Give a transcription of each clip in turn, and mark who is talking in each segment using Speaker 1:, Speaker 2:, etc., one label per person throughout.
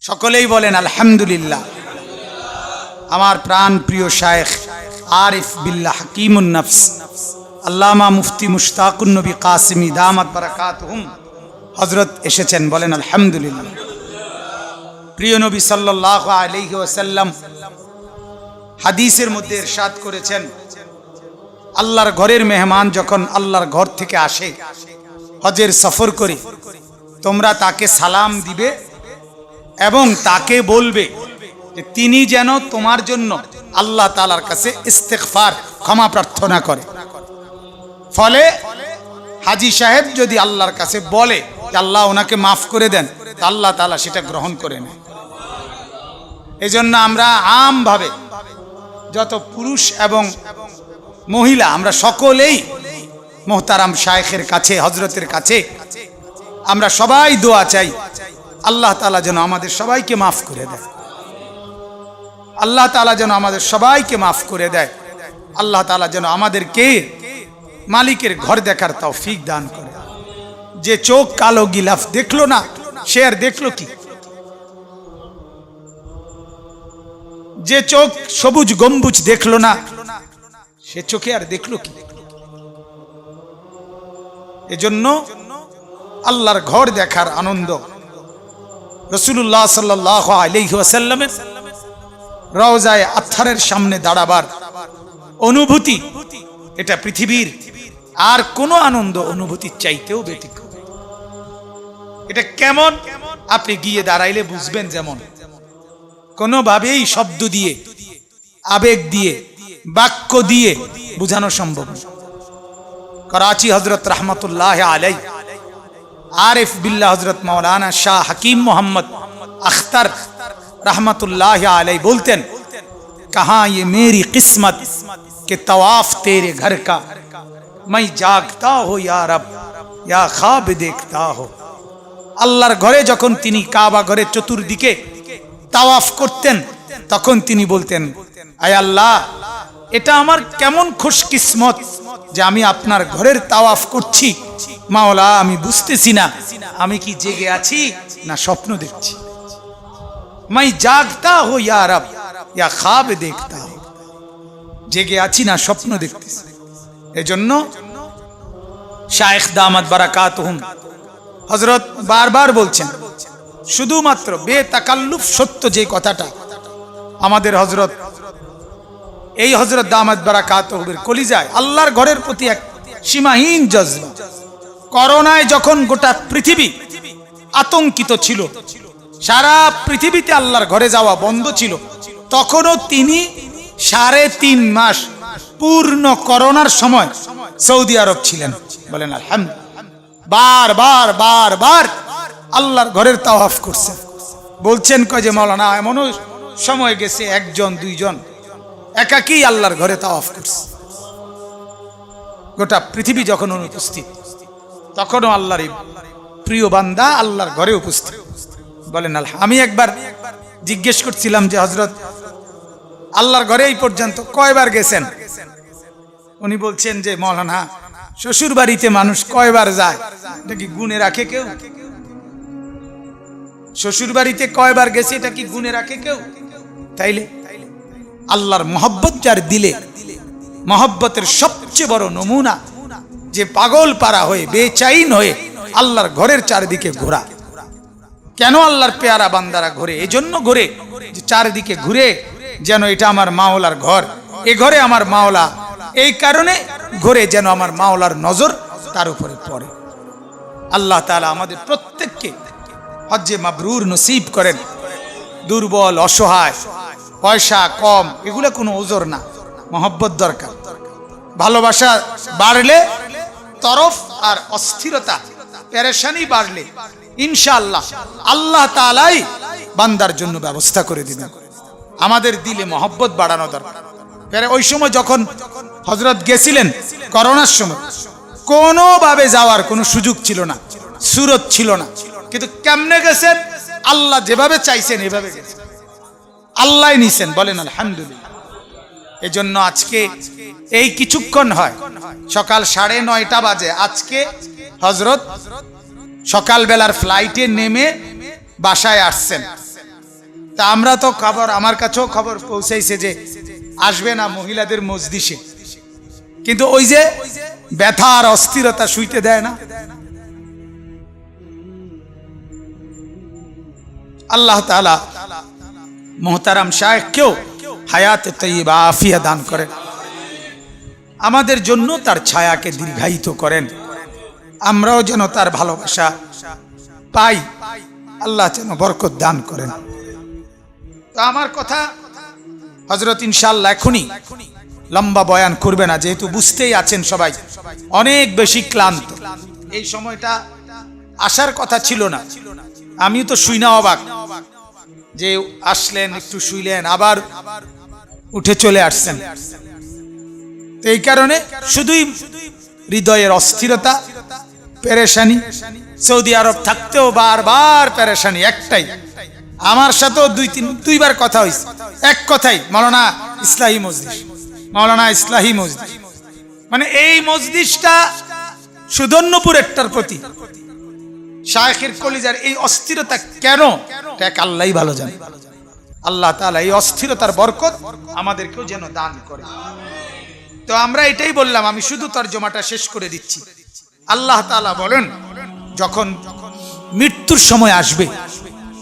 Speaker 1: সকলেই বলেন আলহামদুলিল্লাহ। আমার প্রাণ প্রিয় শায়েখ আরিফ বিল্লাহ হাকিমুন নফস আল্লামা মুফতি মুশতাকুন নবী কাসিমি দামাত বারাকাতুহুম হযরত এসেছেন, বলেন আলহামদুলিল্লাহ। প্রিয় নবী সাল্লাল্লাহু আলাইহি ওয়াসাল্লাম হাদিসের মধ্যে ইরশাদ করেছেন, আল্লাহর ঘরের মেহমান যখন আল্লাহর ঘর থেকে আসে হজের সফর করে, তোমরা তাকে সালাম দিবে এবং তাকে বলবে যে তিনি যেন তোমার জন্য আল্লাহ তাআলার কাছে ইস্তিগফার ক্ষমা প্রার্থনা করে। ফলে হাজী সাহেব যদি আল্লাহর কাছে বলে যে আল্লাহ ওনাকে মাফ করে দেন, তা আল্লাহ তাআলা সেটা গ্রহণ করে নেয়। এই জন্য আমরা আমভাবে যত পুরুষ এবং মহিলা আমরা সকলেই মোহতারাম শায়েখের কাছে, হজরতের কাছে আমরা সবাই দোয়া চাই, আল্লাহ তাআলা যেন আমাদের সবাইকে মাফ করে দেয়। আল্লাহ তাআলা যেন আমাদের সবাইকে মাফ করে দেয়। আল্লাহ তাআলা যেন আমাদেরকে মালিকের ঘর দেখার তৌফিক দান করে। যে চোখ কালো গিলাফ দেখলো না, সে আর দেখলো কি? যে চোখ সবুজ গম্বুজ দেখলো না, সে চোখে আর দেখলো কি? এজন্য আল্লাহর ঘর দেখার আনন্দ, রাসূলুল্লাহ সাল্লাল্লাহু আলাইহি ওয়াসাল্লামের রওজায়ে আতহারের সামনে দাঁড়াবার অনুভূতি, এটা পৃথিবীর আর কোনো আনন্দ অনুভূতির চাইতেও ব্যতিক্রম। এটা কেমন আপনি গিয়ে দাঁড়াইলে বুঝবেন। যেমন কোনোভাবেই শব্দ দিয়ে, আবেগ দিয়ে, বাক্য দিয়ে বোঝানো সম্ভব না। করাচি হযরত রহমতুল্লাহ আলাই आरिफ बिल्ला हजरत मौलाना शाह हकीम मोहम्मद अख्तर रहमतुल्लाह अलैह बोलते हैं, कहाँ ये मेरी किस्मत के तवाफ तेरे घर का, मैं जागता हो या रब या ख्वाब देखता हो। আল্লাহর ঘরে যখন তিনি কাবা ঘরের চতুর্দিকে তাওয়াফ করতেন, তখন তিনি বলতেন, আয় আল্লাহ, এটা আমার কেমন খুশকিসমত যে আমি আপনার ঘরের তাওয়াফ করছি। মাওলা, আমি বুঝতেছি না আমি কি জেগে আছি না স্বপ্ন দেখছি। মাই জাগতা হো ইয়া রব ইয়া খ্বাব দেখতা হো, জেগে আছি না স্বপ্ন দেখতেছি। এজন্য শায়েখ দামাত বারাকাতুহুম হযরত বারবার বলছেন, শুধুমাত্র বেতাকাল্লুফ সত্য যে কথাটা আমাদের হযরত এই হযরত দামাত বারাকাতুহুর কলিজায় আল্লাহর ঘরের প্রতি এক সীমাহীন জজবা। করোনায় যখন গোটা পৃথিবী আতঙ্কিত ছিল, সারা পৃথিবীতে আল্লাহর ঘরে যাওয়া বন্ধ ছিল, তখনও তিনি 3.5 মাস পূর্ণ করোনার সময় সৌদি আরব ছিলেন। বলেন আলহামদুলিল্লাহ। বারবার বারবার আল্লাহর ঘরের তাওয়াফ করছেন। বলছেন কয় যে মাওলানা, এমনও সময় গেছে একজন দুইজন একাকী আল্লাহর ঘরে তাওয়াফ করছে। গোটা পৃথিবী যখন অনুপস্থিত, তখনও আল্লাহর প্রিয় বান্দা আল্লাহর ঘরে উপস্থিত। বলেন আল্লাহ। আমি একবার জিজ্ঞেস করছিলাম যে হযরত, আল্লাহর ঘরে এই পর্যন্ত কয়বার গেছেন? উনি বলছেন যে মাওলানা, শ্বশুর বাড়িতে মানুষ কয়বার যায় এটা কি গুণে রাখে কেউ? শ্বশুর বাড়িতে কয়বার গেছে এটা কি গুণে রাখে কেউ? তাইলে আল্লাহর মহব্বত যার দিলে, মহব্বতের সবচেয়ে বড় নমুনা যে পাগল পারা হয়ে, বেচাইন হয়ে আল্লাহর ঘরের চারিদিকে ঘোরা। কেন আল্লাহর পেয়ারা বান্দারা ঘোরে? এজন্য ঘোরে যে চারিদিকে ঘুরে যেন এটা আমার মাওলার ঘর, এ ঘরে আমার মাওলা। এই কারণে ঘোরে যেন আমার মাওলার নজর তার উপরে পড়ে। আল্লাহ তাআলা আমাদের প্রত্যেককে হজ্জে মাবরুর নসিব করেন। দুর্বল, অসহায়, পয়সা কম, এগুলো কোনো ওজর না। মহব্বত দরকার। ভালোবাসা বাড়লে তরফ আর অস্থিরতা, পেরেশানি বাড়লে ইনশাআল্লাহ আল্লাহ তাআলাই বান্দার জন্য ব্যবস্থা করে দিবেন। আমাদের দিলে মহব্বত বাড়ানো দরকার। ওই সময় যখন হযরত গেছিলেন করোনার সময়, কোনোভাবে যাওয়ার কোনো সুযোগ ছিল না, সুরত ছিল না, কিন্তু কেমনে গেছেন? আল্লাহ যেভাবে চাইছেন এভাবে গেছেন, আল্লাহ নিছেন। বলেন আলহামদুলিল্লাহ। এজন্য আজকে এই কিছুক্ষণ হয়, সকাল 9:30 বাজে, আজকে হযরত সকালবেলার ফ্লাইটে নেমে বাসায় আসছেন। তা আমরা তো খবর, আমার কাছেও খবর পৌঁছাইছে যে আসবে না মহিলাদের মজলিসে, কিন্তু ওই যে ব্যথা আর অস্থিরতা শুইতে দেয় না। আল্লাহ তাআলা মুহতারাম শায়েখকেও হায়াতে তাইয়্যিবা আফিয়া দান করেন, আমাদের জন্য তার ছায়াকে দীর্ঘায়িত করেন, আমরাও যেন তার ভালোবাসা পাই, আল্লাহ যেন বরকত দান করেন। তো আমার কথা হযরত ইনশাআল্লাহ এখনই লম্বা বয়ান করবে না, যেহেতু বুঝতেই আছেন সবাই অনেক বেশি ক্লান্ত। এই সময়টা আসার কথা ছিল না, আমিও তো শুই না অবাক যে আসলেন, একটু শুইলেন, আবার উঠে চলে আসছেন। এই কারণে শুধুই হৃদয়ের অস্থিরতা, পেরেশানি। সৌদি আরব থাকতেও বারবার পেরেশানি একটাই, আমার সাথেও দুইবার কথা হয়েছে, এক কথাই, মাওলানা ইসলাহি মজলিস, মাওলানা ইসলাহি মজলিস। মানে এই মজলিসটা সুদর্ণপুরেরটার প্রতি শায়েখের কলিজার এই অস্থিরতা কেন, এক আল্লাহই ভালো জানে। আল্লাহ তাআলা এই অস্থিরতার বরকত আমাদেরকেও যেন দান করে। তো আমরা এটাই বললাম, আমি শুধু তরজমাটা শেষ করে দিচ্ছি। আল্লাহ তাআলা বলেন, যখন মৃত্যুর সময় আসবে,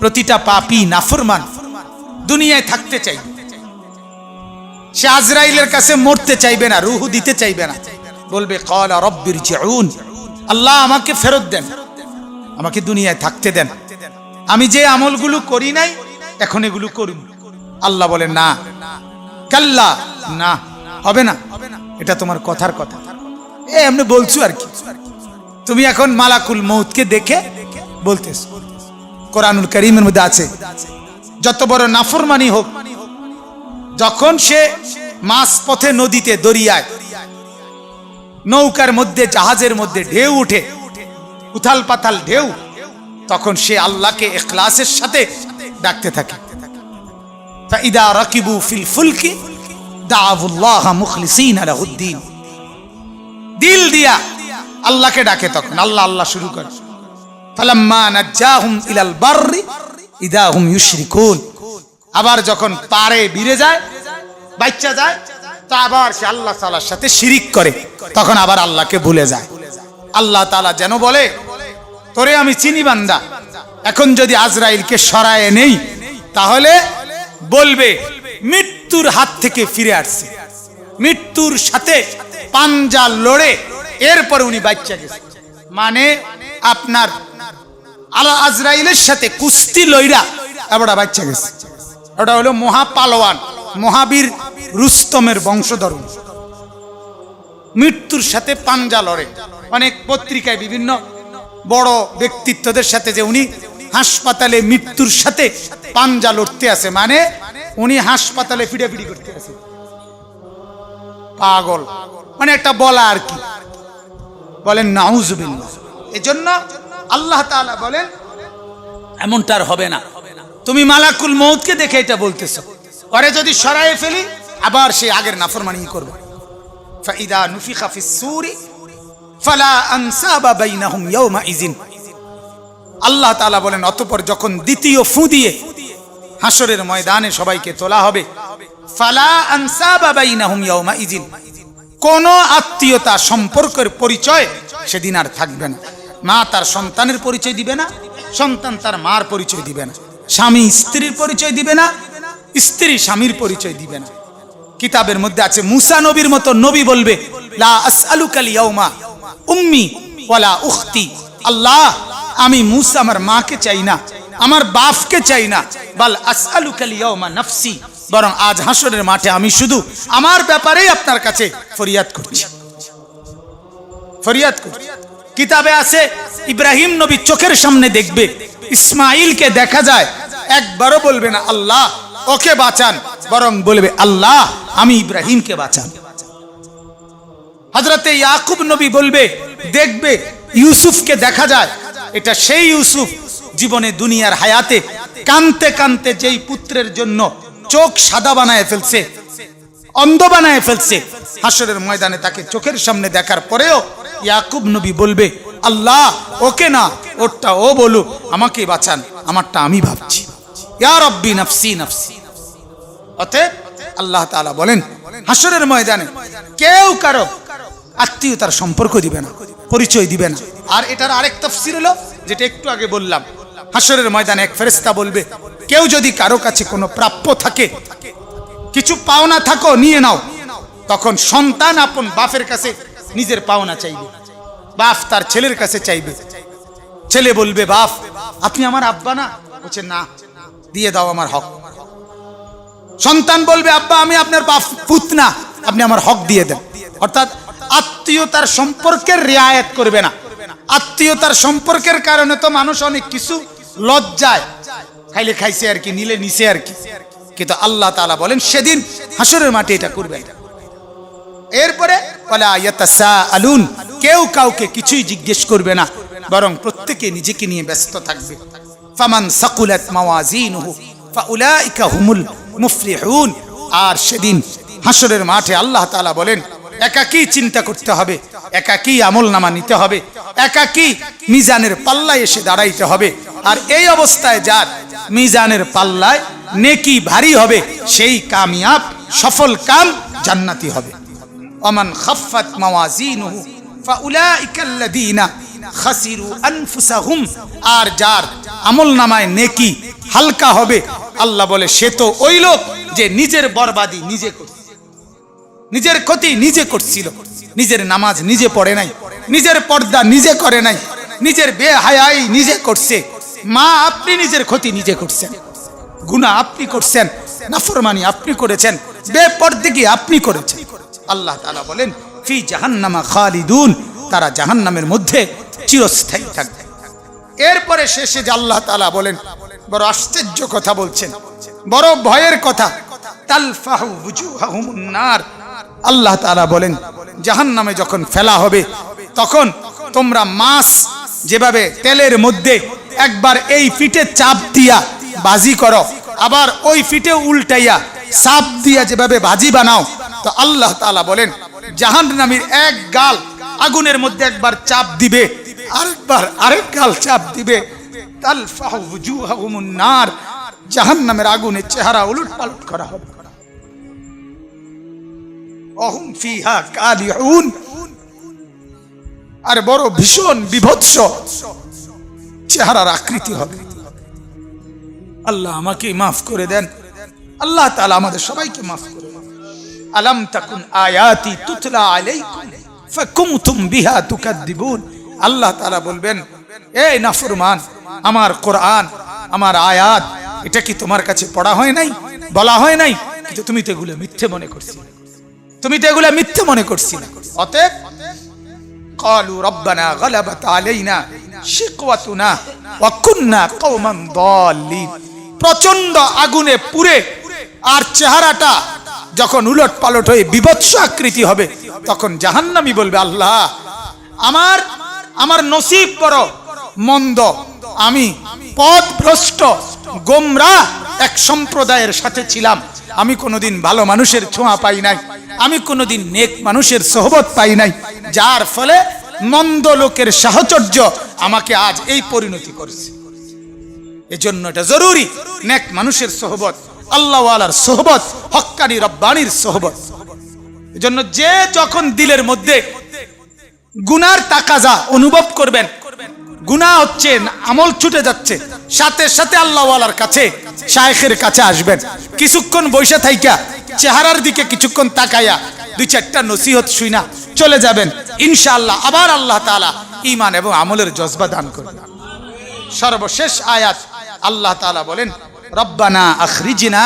Speaker 1: প্রতিটা পাপী নাফরমান দুনিয়ায় থাকতে চাইবে, সে আজরাইলের কাছে মরতে চাইবে না, রূহ দিতে চাইবে না, বলবে ক্বালা রাব্বিরজিউন, আল্লাহ আমাকে ফেরত দেন, আমাকে দুনিয়ায় থাকতে দেন, আমি যে আমলগুলো করি নাই এখন এগুলো করুন। আল্লাহ বলেন না, কাল্লা, না, হবে না, এটা তোমার কথার কথা, এমনি বলছো আর কি, তুমি এখন মালাকুল মউতকে দেখে বলতেছ। কোরআনুল কারীমের মধ্যে আছে, যত বড় নাফরমানি হোক, যখন সে মাছ পথে, নদীতে, দরিয়ায়, নৌকার মধ্যে, জাহাজের মধ্যে ঢেউ উঠে, উথাল পাথাল ঢেউ, তখন সে আল্লাহকে ইখলাসের সাথে ডাকতে থাকে। ফাইদা রাকিবু ফিল ফুলকি দাআউল্লাহ মুখলিসিনা লাহুদ্দিন, দিল দিয়া আল্লাহকে ডাকে, তখন আল্লাহ আল্লাহ শুরু করে। ফালাম্মা নাজ্জাহুম ইলাল বাররি ইদা হুম ইউশরিকুন, আবার যখন পারে বিরে যায়, বাচ্চা যায়, তো আবার সে আল্লাহ তাআলার সাথে শিরিক করে, তখন আবার আল্লাহকে ভুলে যায়। আল্লাহ তাআলা যেন বলে, তোরে আমি চিনি বান্দা, এখন যদি আজরাইলকে সরায়ে নেই, তাহলে বলবে মৃত্যুর হাত থেকে ফিরে আসছে, মৃত্যুর সাথে পাঞ্জা লড়ে এরপর উনি বাচ্চা গেছে। মানে আপনার আজরাইলের সাথে কুস্তি লইরা এবারে বাচ্চা গেছে। ওটা হলো মহাপালোয়ান, মহাবীর রুস্তমের বংশধর, মৃত্যুর সাথে পাঞ্জা লড়ে। অনেক পত্রিকায় বিভিন্ন বড় ব্যক্তিত্বদের সাথে যে উনি হাসপাতালে মৃত্যুর সাথে পাঞ্জা লড়তে আছে, মানে উনি হাসপাতালে ফিডাফিডি করতে আছে, পাগল, মানে একটা বলা আর কি, বলেন নাউজুবিল্লাহ। এজন্য আল্লাহ তাআলা বলেন এমনটা আর হবে না, তুমি মালাকুল মউতকে দেখে এটা বলতেছো, পরে যদি সরায়ে ফেলি আবার সে আগের নাফরমানি করবে। ফাইদা নুফিখা ফিস সূরি ফালা আনসাবা বাইনাহুম ইয়াওমা ইযিন, আল্লাহ তাআলা বলেন অতঃপর যখন দ্বিতীয় ফু দিয়ে হাসরের ময়দানে সবাইকে তোলা হবে, ফালা আনসাবা বাইনাহুম ইয়াওমা ইযিন, কোন আত্মীয়তা সম্পর্কের পরিচয় সেদিন আর থাকবে না। মা তার সন্তানের পরিচয় দিবে না, সন্তান তার মার পরিচয় দিবে না, স্বামী স্ত্রীর পরিচয় দিবে না, স্ত্রী স্বামীর পরিচয় দিবে না। কিতাবের মধ্যে আছে মুসা নবীর মতো নবী বলবে, লা আসআলুকাল ইয়াউমা উম্মি ওয়ালা উখতি, আল্লাহ আমি মুসা আমার মাকে চাই না, আমার বাপকে চাই না, বাল আসআলুকাল ইয়াউমা নাফসি, বরং আজ হাসরের মাঠে আমি শুধু আমার ব্যাপারেই আপনার কাছে ফরিয়াদ করছি, ফরিয়াদ করছি। কিতাবে আছে ইব্রাহিম নবী চোখের সামনে দেখবে, ইসমাইলকে দেখা যায়, একবারও বলবে না আল্লাহ ওকে বাঁচান, বরং বলবে আল্লাহ আমি ইব্রাহিমকে বাঁচান। হযরতে ইয়াকুব নবী বলবে, দেখবে ইউসুফকে দেখা যায়, এটা সেই ইউসুফ জীবনে দুনিয়ার হায়াতে কানতে কানতে যেই পুত্রের জন্য চোখ সাদা বানায় ফেলছে, অন্ধ বানায় ফেলছে, হাসরের ময়দানে তাকে চোখের সামনে দেখার পরেও ইয়াকুব নবী বলবে আল্লাহ ওকে না, ওরটা ও বলুক, আমাকে বাঁচান, আমারটা আমি ভাবছি। ইয়া রব্বি নাফসি নাফসি। অতএব আল্লাহ তাআলা বলেন হাসরের ময়দানে কেউ কারো আত্মীয়তার সম্পর্ক দিবে না, পরিচয় দিবে না। আর এটার আরেক তাফসীর হলো যেটা একটু আগে বললাম, হাসরের ময়দানে এক ফেরেশতা বলবে কেউ যদি কারো কাছে কোনো প্রাপ্য থাকে, কিছু পাওনা থাকো নিয়ে নাও, তখন সন্তান আপন বাপের কাছে নিজের পাওনা চাইবে, বাপ তার ছেলের কাছে চাইবে। ছেলে বলবে বাপ আপনি আমার আব্বা না? বলছে না, দিয়ে দাও আমার হক। সন্তান বলবে আব্বা আমি আপনার বাপ পুত না, আপনি আমার হক দিয়ে দেন। অর্থাৎ আত্মীয়তার সম্পর্কের রিয়ায়ত করবে না। আত্মীয়তার সম্পর্কের কারণে তো মানুষ অনেক কিছু লজ্জায়, খাইলে খাইছে আর কি, নিলে নিছে আর কি, কিন্তু আল্লাহ তাআলা বলেন সেদিন হাসরের মাঠে এটা করবে। এরপরে ওয়ালা ইয়াতাসাআলুন, কেউ কাউকে কিছুই জিজ্ঞেস করবে না, বরং প্রত্যেকে নিজেকে নিয়ে ব্যস্ত থাকবে। ফামান সাকুলাত মাওয়াজিনুহু ফাউলাইকা হুমুল মুফলিহুন। আর সেদিন হাসরের মাঠে আল্লাহ তাআলা বলেন একাকী চিন্তা করতে হবে, একাকী আমলনামা নিতে হবে, একাকী মিজানের পাল্লায় এসে দাঁড়াইতে হবে। আর এই অবস্থায় যার মিজানের পাল্লায় নেকি ভারী হবে সেই কামিয়াব, সফল কাম জান্নাতি হবে। ওমান খাফফাত মাওয়াজিনুহু ফাউলাইকাল্লাযীনা খাসিরু আনফুসাহুম। আর যার আমলনামায় নেকি হালকা হবে, আল্লাহ বলে সে তো ওই লোক যে নিজের বরবাদি নিজে করছে, নিজের ক্ষতি নিজে করছিল, নিজের নামাজ নিজে পড়ে নাই, নিজের পর্দা নিজে করে নাই, নিজের বেহায়াই নিজে করছে। মা আপনি নিজের ক্ষতি নিজে করছেন, গুনাহ আপনি করছেন, নাফরমানি আপনি করেছেন, বেপরদেগি আপনি করেছেন। আল্লাহ তাআলা বলেন ফি জাহান্নামা খালিদুন, তারা জাহান্নামের মধ্যে চিরস্থায়ী থাকবে। এরপরে শেষে যে আল্লাহ তাআলা বলেন বড় আশ্চর্য কথা বলছেন, বড় ভয়ের কথা, তালফাহু বুজুহাহুমুন নার। আল্লাহ তাআলা বলেন জাহান্নামে যখন ফেলা হবে তখন তোমরা মাছ যেভাবে তেলের মধ্যে একবার এই ফিটে চাপ দিয়া বাজি করো, আবার ওই ফিটে উল্টাইয়া চাপ দিয়া যেভাবে ভাজি বানাও, তো আল্লাহ তাআলা বলেন জাহান্নামীর এক গাল আগুনের মধ্যে একবার চাপ দিবে, আরেকবার আরেক গাল চাপ দিবে, তালফাহু বুজুহাহুমুন নার, জাহান্নামের আগুনের চেহারা উলট পালট করা হবে। অহুম ফিহা কালিউন, আর বড় ভীষণ বিভৎস চেহারার আকৃতি হবে। আল্লাহ আমাকে মাফ করে দেন, আল্লাহ তাআলা আমাদের সবাইকে মাফ করে দেন। আলাম তাকুন আয়াতি তুতলা আলাইকুম ফাকুনতুম বিহা তুকাদ্দিবুন। আল্লাহ তাআলা বলবেন এই নাফরমান, আমার কোরআন, আমার আয়াত, এটা কি তোমার কাছে পড়া হয় নাই, বলা হয় নাই? কিন্তু তুমি তো এগুলো মিথ্যে মনে করছিলে, তুমি তো এগুলো মিথ্যে মনে করছিলে। অতএব ক্বালু রব্বানা গালাবাত আলাইনা শিকওয়াতুনা ওয়া কুননা কওমান দাল্লিন। প্রচন্ড আগুনে পুড়ে আর চেহারাটা যখন উলট পালট হয়ে বিভৎস আকৃতি হবে, তখন জাহান্নামী বলবে আল্লাহ আমার নসিব বড় মন্দ, আমি পথভ্রষ্ট গোমরাহ এক সম্প্রদায়ের সাথে ছিলাম, আমি কোনোদিন ভালো মানুষের ছোঁয়া পাই নাই, আমি কোনোদিন নেক মানুষের সোহবত পাই নাই, যার ফলে মন্দ লোকের সাহচর্য আমাকে আজ এই পরিণতি করেছে। এজন্য এটা জরুরি নেক মানুষের সোহবত, আল্লাহওয়ালার সোহবত, হক্কানি রব্বানির সোহবত। এজন্য যে যখন দিলের মধ্যে গুনার তাকাজা অনুভব করবেন, গুনাহ হচ্ছে, আমল ছুটে যাচ্ছে, সাথে সাথে আল্লাহওয়ালার কাছে, শায়েখের কাছে আসবেন, কিছুক্ষণ বসে থাইকা চেহারার দিকে কিছুক্ষণ তাকাইয়া দুই চারটা নসিহত শুইনা চলে যাবেন, ইনশাআল্লাহ আবার আল্লাহ তাআলা ঈমান এবং আমলের জজবা দান করবেন। সর্বশেষ আয়াত আল্লাহ তাআলা বলেন রব্বানা আখরিজনা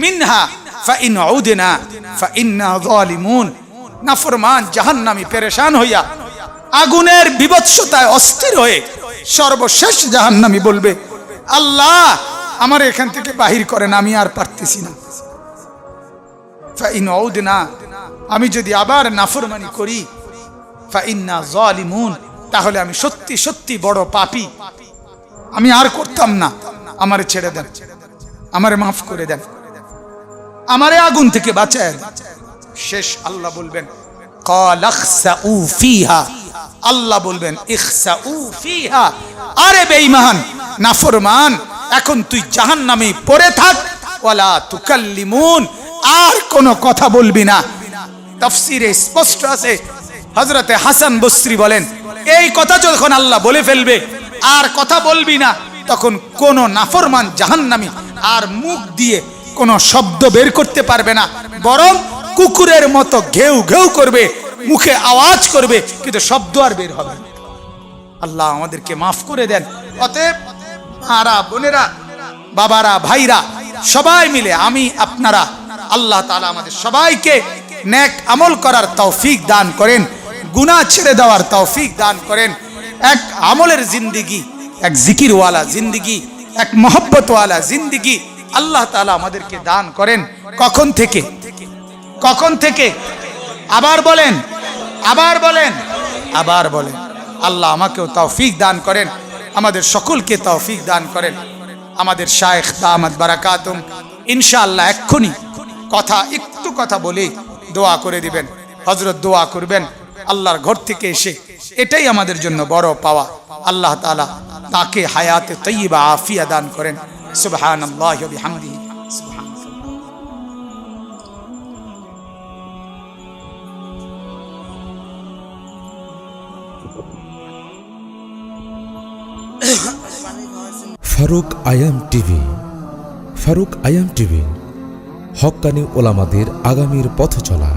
Speaker 1: মিনহা ফাইন উদনা ফাইন্না যালিমুন। নাফরমান জাহান্নামী পেরেশান হইয়া আগুনের বিভৎসতায় অস্থির হয়ে সর্বশেষ জাহান্নামী বলবে আল্লাহ আমার এখান থেকে বাহির করেন, আমি আর পারতেছি না। ফাইন উদনা, আমি যদি আবার নাফরমানি করি, ফাইন্না যালিমুন, তাহলে আমি সত্যি সত্যি বড় পাপী, আমি আর করতাম না, আমারে ছেড়ে দেন, আমারে মাফ করে দেন, আমারে আগুন থেকে বাঁচায় দেন। শেষ আল্লাহ বলবেন ক্বালাখসাউ ফিহা, আল্লাহ বলবেন ইখসাউ ফিহা, আরে বেঈমান নাফরমান এখন তুই জাহান্নামে পড়ে থাক, ওয়ালা তুকাল্লিমুন, আর কোনো কথা বলবি না। তাফসীরে স্পষ্ট আছে, হযরতে হাসান বসরি বলেন, এই কথা যখন আল্লাহ বলে ফেলবে আর কথা বলবি না, তখন কোন নাফরমান জাহান্নামী আর মুখ দিয়ে কোন শব্দ বের করতে পারবে না, বরং কুকুরের মতো ঘেউ ঘেউ করবে, মুখে আওয়াজ করবে, কিন্তু শব্দ আর বের হবে না। আল্লাহ আমাদেরকে মাফ করে দেন। অতএব মারা, বোনেরা, বাবারা, ভাইরা, সবাই মিলে আমি আপনারা, আল্লাহ তাআলা আমাদের সবাইকে নেক আমল করার তৌফিক দান করেন, গুনাহ ছেড়ে দেওয়ার তৌফিক দান করেন, এক আমলের জিন্দেগি, এক জিকিরওয়ালা জিন্দেগি, এক মহব্বতওয়ালা জিন্দেগি আল্লাহ তাআলা আমাদেরকে দান করেন। কখন থেকে? কখন থেকে? আবার বলেন, আবার বলেন, আবার বলেন। আল্লাহ আমাকেও তৌফিক দান করেন, আমাদের সকলকে তৌফিক দান করেন। আমাদের শায়েখ দামাত বারাকাতুম ইনশাআল্লাহ এক্ষুনি একটু কথা বলে দোয়া করে দিবেন। হযরত দোয়া করবেন আল্লাহর ঘর থেকে এসে, এটাই আমাদের জন্য বড় পাওয়া। আল্লাহ তাআলা তাকে হায়াতে তাইয়্যিবা আফিয়া দান করেন। সুবহানাল্লাহি ওয়া বিহামদিহি।
Speaker 2: ফারুক আয়াম টিভি। ফারুক আয়াম টিভি হক্কানি ওলামাদের আগামীর পথ চলা।